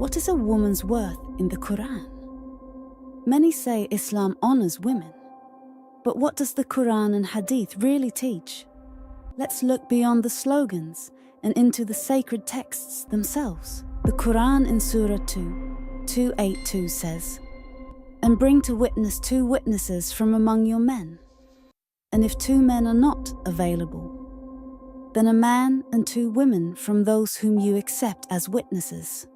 What is a woman's worth in the Qur'an? Many say Islam honors women. But what does the Qur'an and Hadith really teach? Let's look beyond the slogans and into the sacred texts themselves. The Qur'an in Surah 2:282 says, "And bring to witness 2 witnesses from among your men. And if 2 men are not available, then a man and 2 women from those whom you accept as witnesses,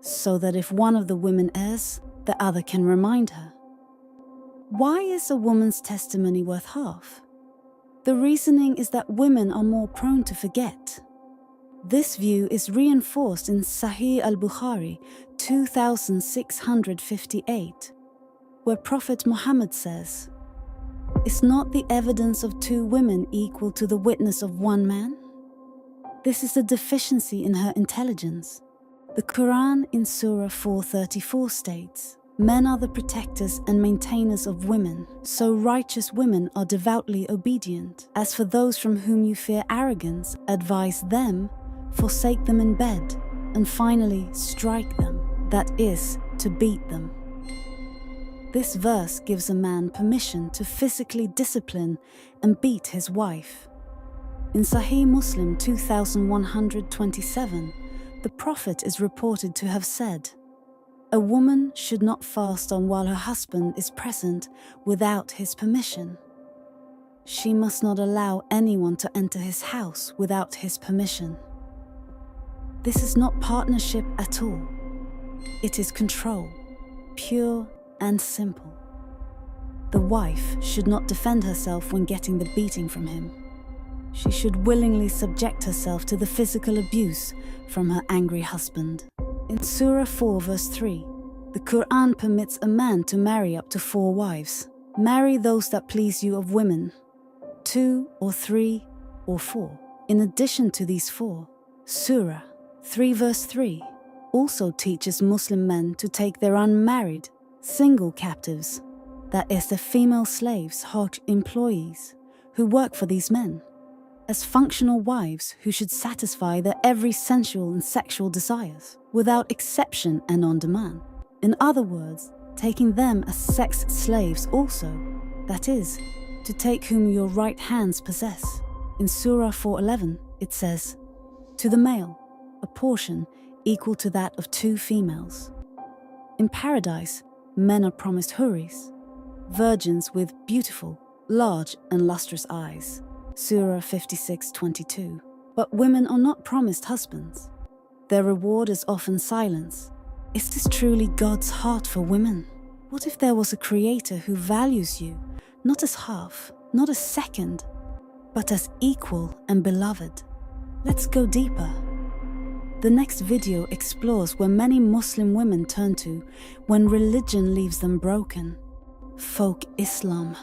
so that if one of the women errs, the other can remind her." Why is a woman's testimony worth half? The reasoning is that women are more prone to forget. This view is reinforced in Sahih al-Bukhari 2658, where Prophet Muhammad says, "Is not the evidence of 2 women equal to the witness of 1 man?" This is a deficiency in her intelligence. The Quran in Surah 4:34 states, "Men are the protectors and maintainers of women, so righteous women are devoutly obedient. As for those from whom you fear arrogance, advise them, forsake them in bed, and finally strike them, that is, to beat them." This verse gives a man permission to physically discipline and beat his wife. In Sahih Muslim 2127, the Prophet is reported to have said, "A woman should not fast on while her husband is present without his permission. She must not allow anyone to enter his house without his permission." This is not partnership at all. It is control, pure and simple. The wife should not defend herself when getting the beating from him. She should willingly subject herself to the physical abuse from her angry husband. In Surah 4 verse 3, the Qur'an permits a man to marry up to 4 wives. Marry those that please you of women, 2 or 3 or 4. In addition to these 4, Surah 3 verse 3 also teaches Muslim men to take their unmarried, single captives, that is, the female slaves, hajj employees, who work for these men, as functional wives who should satisfy their every sensual and sexual desires, without exception and on demand. In other words, taking them as sex slaves also, that is, to take whom your right hands possess. In Surah 4:11, it says, "To the male, a portion equal to that of 2 females. In paradise, men are promised huris, virgins with beautiful, large and lustrous eyes." Surah 56:22. But women are not promised husbands. Their reward is often silence. Is this truly God's heart for women? What if there was a creator who values you, not as half, not as second, but as equal and beloved? Let's go deeper. The next video explores where many Muslim women turn to when religion leaves them broken: folk Islam.